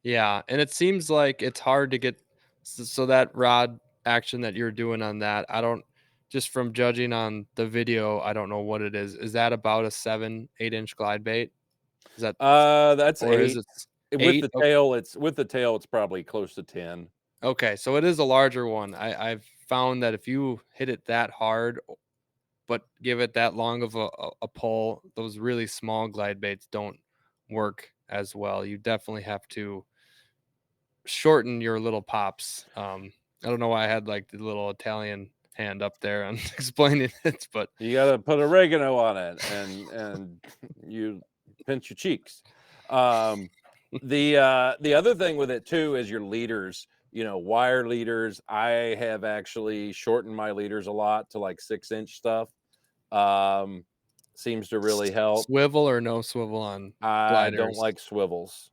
Yeah, and it seems like it's hard to get so that rod action that you're doing on that. I don't just from judging on the video, I don't know what it is. Is that about a 7, 8 inch glide bait? Is that That's or is 8. it With 8? the tail, it's probably close to 10. Okay, so it is a larger one. I've found that if you hit it that hard, but give it that long of a pull, those really small glide baits don't work as well. You definitely have to shorten your little pops. I don't know why I had like the little Italian hand up there on explaining it, but You gotta put oregano on it, and you pinch your cheeks. Um, the other thing with it too is your leaders, wire leaders. I have actually shortened my leaders a lot to like 6-inch stuff. Um, Seems to really help. swivel or no swivel on I don't gliders. like swivels,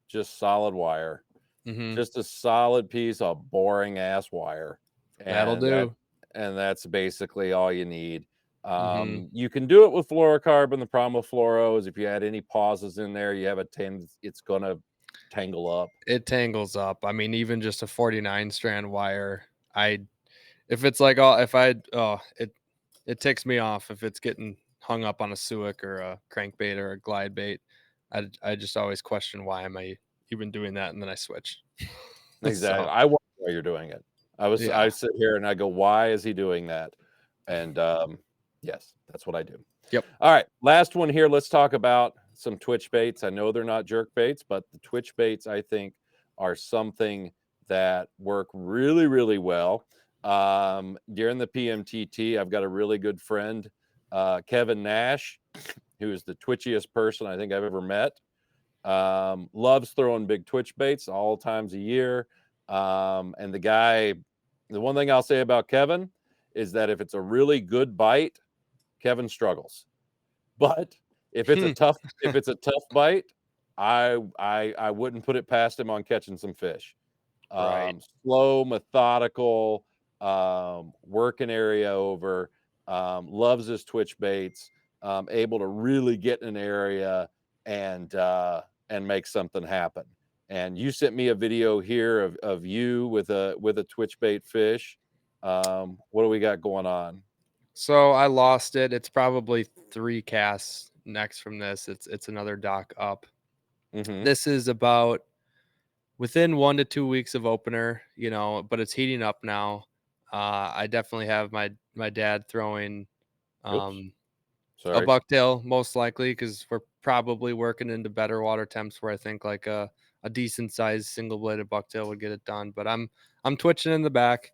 just solid wire. Hmm. Just a solid piece of boring ass wire, That'll and do. that's basically all you need. Hmm. You can do it with fluorocarbon. The problem with fluoro is if you add any pauses in there, you have a tendency it's gonna tangle up. It tangles up. I mean, even just a 49 strand wire. I if it's like oh if I oh it ticks me off if it's getting hung up on a suic or a crankbait or a glide bait. I just always question why am I even doing that, and then I switch. Exactly. So I wonder why you're doing it. I yeah. sit here and I go, why is he doing that? And yes, that's what I do. Yep. All right, last one here. Let's talk about some twitch baits. I know they're not jerk baits, but the twitch baits I think are something that work really, really well. During the PMTT, I've got a really good friend, Kevin Nash, who is the twitchiest person I think I've ever met. Loves throwing big twitch baits all times a year. And the one thing I'll say about Kevin is that if it's a really good bite, Kevin struggles. But if it's a tough bite, I wouldn't put it past him on catching some fish. Right. Slow, methodical, working area over. Loves his twitch baits. Able to really get in an area and make something happen. And you sent me a video here of you with a twitch bait fish. What do we got going on? So I lost it. It's probably 3 casts next from this. It's another dock up. Mm-hmm. This is about within 1 to 2 weeks of opener, but it's heating up now. I definitely have my dad throwing Oops, um a sorry. bucktail most likely because we're probably working into better water temps where I think like a decent sized single bladed bucktail would get it done. But I'm twitching in the back.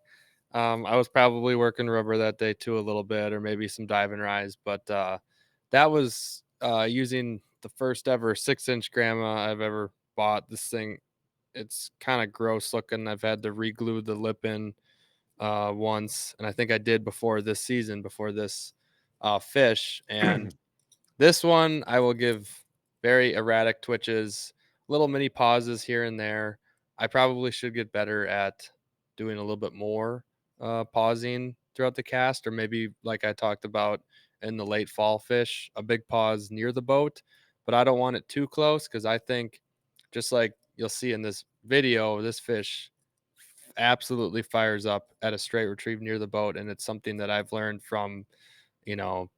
I was probably working rubber that day too a little bit, or maybe some diving rise, but that was using the first ever 6-inch grandma I've ever bought. This thing, it's kind of gross looking. I've had to reglue the lip in once, and I think I did before this season, before this fish. And this one, I will give very erratic twitches, little mini pauses here and there. I probably should get better at doing a little bit more pausing throughout the cast, or maybe like I talked about in the late fall fish, a big pause near the boat. but I don't want it too close because I think, just like you'll see in this video, this fish absolutely fires up at a straight retrieve near the boat, and it's something that I've learned from,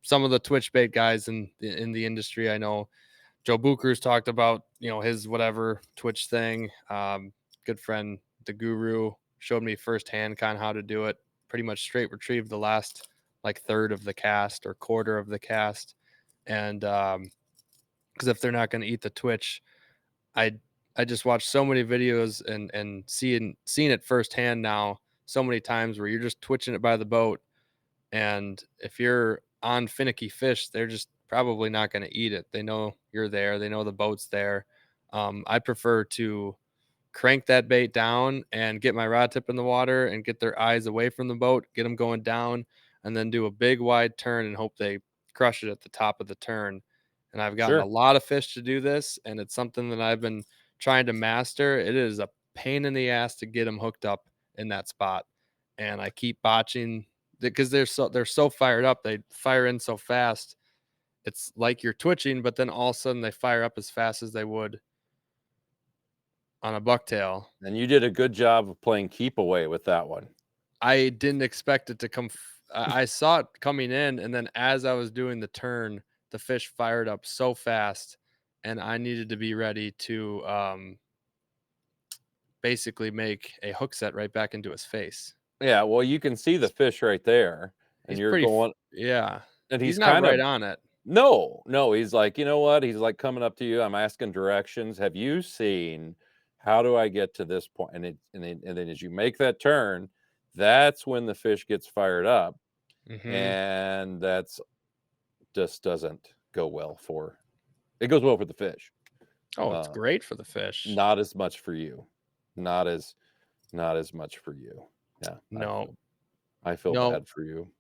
some of the twitch bait guys in the industry. I know Joe Bucher's talked about, his whatever Twitch thing. Good friend, the Guru, showed me firsthand kind of how to do it. Pretty much straight retrieve the last like third of the cast or quarter of the cast, and because if they're not going to eat the Twitch, I I just watched so many videos and seeing it firsthand now so many times where you're just twitching it by the boat, and if you're on finicky fish, they're just probably not going to eat it. They know you're there. They know the boat's there. I prefer to crank that bait down and get my rod tip in the water and get their eyes away from the boat, get them going down, and then do a big wide turn and hope they crush it at the top of the turn. And I've gotten a Sure. lot of fish to do this, and it's something that I've been trying to master. It is a pain in the ass to get them hooked up in that spot, and I keep botching because they're so fired up. They fire in so fast. It's like you're twitching, but then all of a sudden they fire up as fast as they would on a bucktail. And you did a good job of playing keep away with that one. I didn't expect it to come. I saw it coming in, and then as I was doing the turn, the fish fired up so fast, and I needed to be ready to basically make a hook set right back into his face. Yeah, well, you can see the fish right there, and He's you're pretty, going, yeah. and He's he's not kind right of on it. no, no, he's like, you know what? He's like coming up to you. I'm asking directions. Have you seen how do I get to this point? And then as you make that turn, that's when the fish gets fired up, Hmm. and that's just doesn't go well for it goes well for the fish. Oh, it's Uh, great for the fish. not as much for you. Not as not as much for you. Yeah, No, I feel no, bad for you.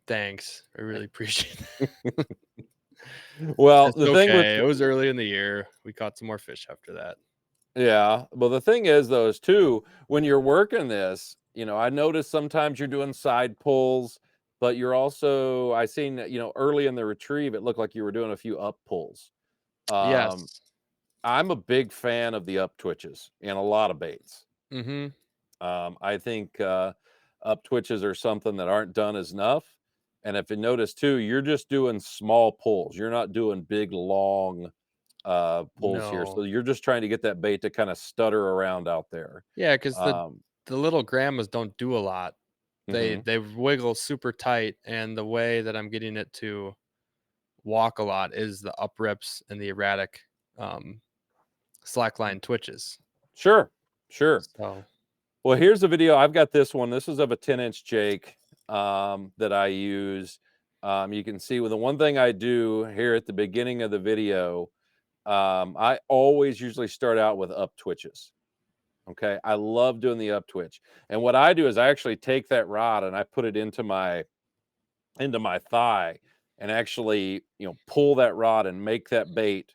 thanks. I really appreciate that. Well, It's the thing with okay. It was early in the year. We caught some more fish after that. yeah, well, the thing is though is too, when you're working this, I notice sometimes you're doing side pulls, but you're also I seen that, early in the retrieve, it looked like you were doing a few up pulls. Um, Yes. I'm a big fan of the up twitches in a lot of baits. Hmm. I think up twitches are something that aren't done as enough. And if you notice too, you're just doing small pulls. You're not doing big long pulls here. So No. you're just trying to get that bait to kind of stutter around out there. Yeah, because Um, the little grandmas don't do a lot. They mhm. they wiggle super tight, and the way that I'm getting it to walk a lot is the up rips and the erratic um, slackline twitches. Sure, sure. So Well, here's a video. I've got this one. This is of a 10-inch Jake that I use. You can see with the one thing I do here at the beginning of the video, I always usually start out with up twitches. Okay. I love doing the up twitch. And what I do is I actually take that rod and I put it into my thigh and actually, pull that rod and make that bait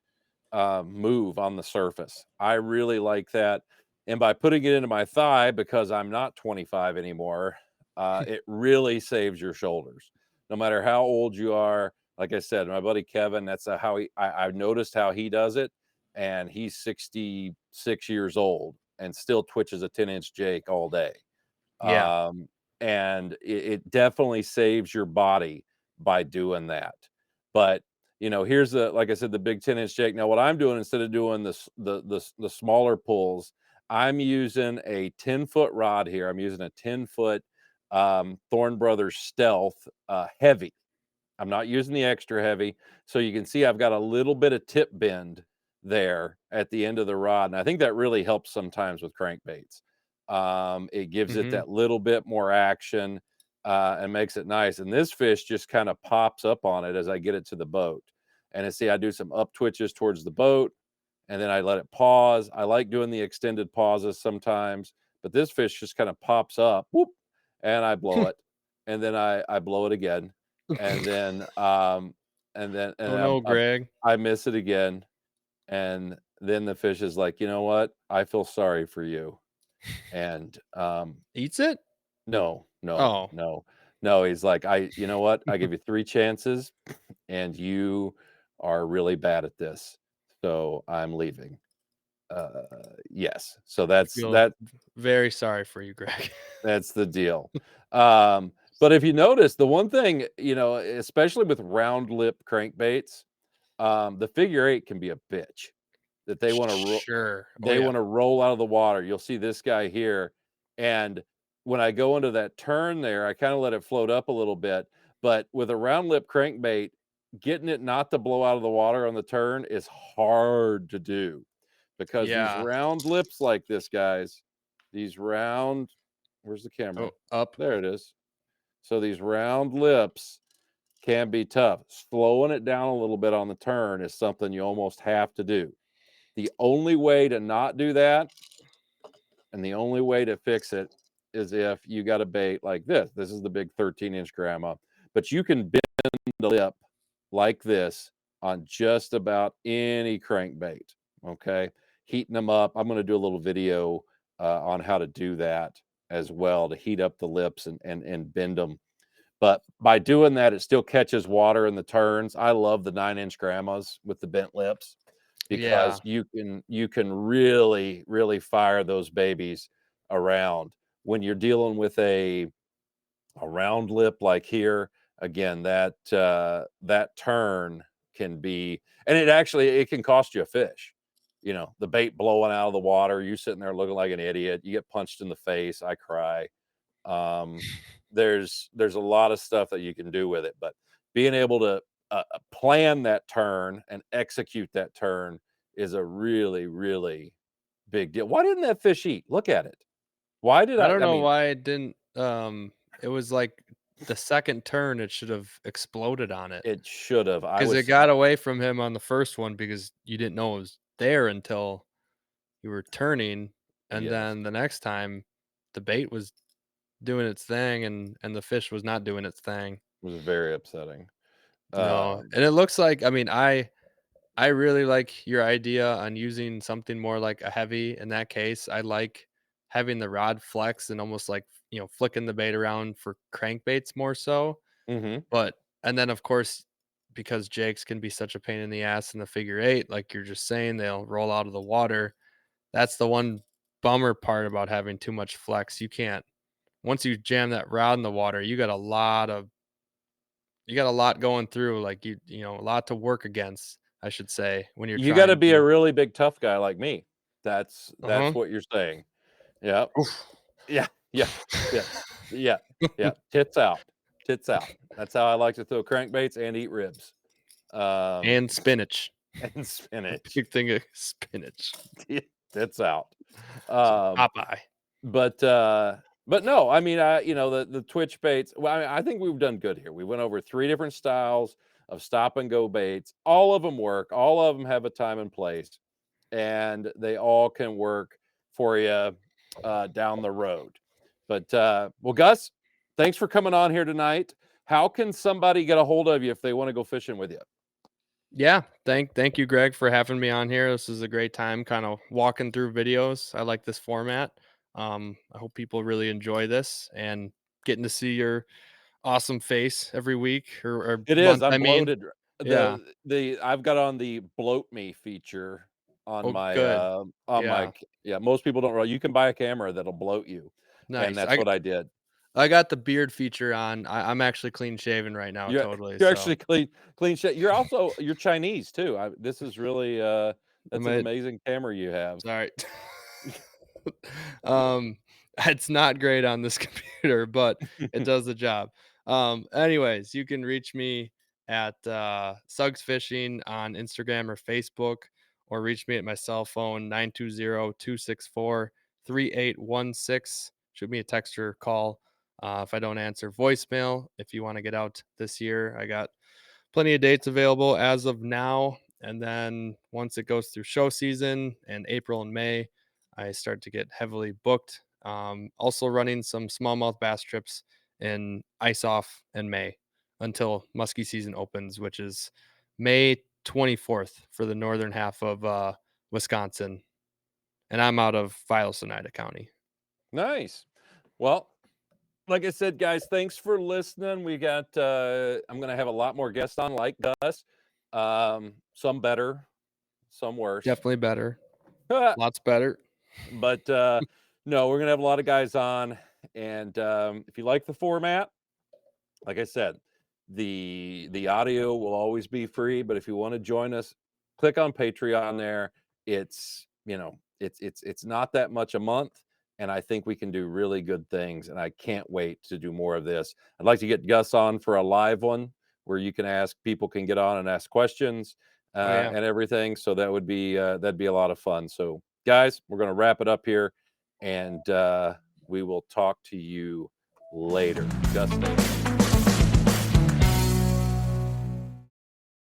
move on the surface. I really like that. And by putting it into my thigh, because I'm not 25 anymore, it really saves your shoulders. No matter how old you are, like I said, my buddy Kevin, that's how I've noticed how he does it. And he's 66 years old and still twitches a 10-inch Jake all day. yeah. Um, and it definitely saves your body by doing that. But here's the like I said, the big 10-inch Jake. Now, what I'm doing instead of doing the smaller pulls, I'm using a 10-foot rod here. I'm using a 10-foot Thorn Brothers Stealth heavy. I'm not using the extra heavy. So you can see I've got a little bit of tip bend there at the end of the rod. And I think that really helps sometimes with crankbaits. It gives it Hmm. that little bit more action and makes it nice. And this fish just kind of pops up on it as I get it to the boat. And see, I do some up twitches towards the boat and then I let it pause. I like doing the extended pauses sometimes, but this fish just kind of pops up, whoop, and I blow it. And then I blow it again and then Oh no, Greg. I miss it again, and then the fish is like, you know what? I feel sorry for you, and Eats it? no, no, Oh, no, no. He's like, you know what? I give you 3 chances, and you are really bad at this. so I'm leaving. Yes. So that's Feel that. very sorry for you, Greg. That's the deal. But if you notice, the one thing, especially with round lip crankbaits, the figure eight can be a bitch that they want to Sure. Oh, they yeah. want to roll out of the water. You'll see this guy here, and when I go into that turn there, I kind of let it float up a little bit. But with a round lip crankbait, getting it not to blow out of the water on the turn is hard to do because these Yeah. round lips like this, guys, these round, where's the camera? Oh, up. There it is. So these round lips can be tough. Slowing it down a little bit on the turn is something you almost have to do. The only way to not do that, and the only way to fix it, is if you got a bait like this. This is the big 13-inch grandma, but you can bend the lip like this on just about any crankbait. Okay, heating them up. I'm going to do a little video on how to do that as well, to heat up the lips and bend them. But by doing that, it still catches water in the turns. I love the 9-inch grandmas with the bent lips Yeah. because you can really, really fire those babies around. When you're dealing with a round lip like here, again, that turn can be, and it can cost you a fish. The bait blowing out of the water, you sitting there looking like an idiot, you get punched in the face, I cry. There's a lot of stuff that you can do with it, but being able to plan that turn and execute that turn is a really, really big deal. Why didn't that fish eat? Look at it. Why did I don't I know mean, why it didn't, it was like the second turn, it should have exploded on it it should have. I because it was got away from him on the first one because you didn't know it was there until you were turning, and Yes, then the next time, the bait was doing its thing and the fish was not doing its thing. it was very upsetting. No, Um, and it looks like I mean, I really like your idea on using something more like a heavy in that case. I like having the rod flex and almost like, flicking the bait around for crankbaits more so. mhm. But and then of course, because jigs can be such a pain in the ass in the figure eight, like you're just saying, they'll roll out of the water. That's the one bummer part about having too much flex. You can't once you jam that rod in the water, you got a lot going through, like a lot to work against, I should say, when you're You got to trying be a to. really big tough guy like me. That's Uh-huh. what you're saying. Yeah. Oof. Yeah, yeah, yeah, yeah, yeah. Tits out, tits out. That's how I like to throw crankbaits and eat ribs, um, And spinach. and spinach. Big thing of spinach. Tits out. Some Um, Popeye. but but no, I mean, the Twitch baits. Well, I think we've done good here. We went over 3 different styles of stop and go baits. All of them work. All of them have a time and place, and they all can work for you down the road. But well, Gus, thanks for coming on here tonight. How can somebody get a hold of you if they want to go fishing with you? Yeah, thank you, Greg, for having me on here. This is a great time kind of walking through videos. I like this format. I hope people really enjoy this and getting to see your awesome face every week or It is. month, I'm I mean. bloated. Yeah. The I've got on the bloat me feature on Oh, my good. Yeah. yeah. Most people don't realize you can buy a camera that'll bloat you, and Nice. that's what I did. I got the beard feature on. I'm actually clean shaven right now, You're totally. you're So actually clean shit. You're Chinese too. This is really am that's an I amazing camera you have. sorry. um, it's not great on this computer, but it does the job. Anyways, you can reach me at Suggs Fishing on Instagram or Facebook, or reach me at my cell phone 920-264-3816. Shoot me a text or call. If I don't answer, voicemail. If you want to get out this year, I got plenty of dates available as of now. And then once it goes through show season and April and May, I start to get heavily booked. Also running some smallmouth bass trips in ice off in May until musky season opens, which is May 24th for the northern half of Wisconsin. And I'm out of Philo County. Nice. Well, like I said, guys, thanks for listening. We got I'm gonna have a lot more guests on like Gus. Some better, some worse. Definitely better. Lots better. But no, we're gonna have a lot of guys on, and if you like the format, like I said, the audio will always be free. But if you want to join us, click on Patreon there. It's it's not that much a month, and I think we can do really good things. And I can't wait to do more of this. I'd like to get Gus on for a live one where you can ask people can get on and ask questions and everything. So that would be that'd be a lot of fun. So guys, we're gonna wrap it up here, and we will talk to you later. Gus, thank you.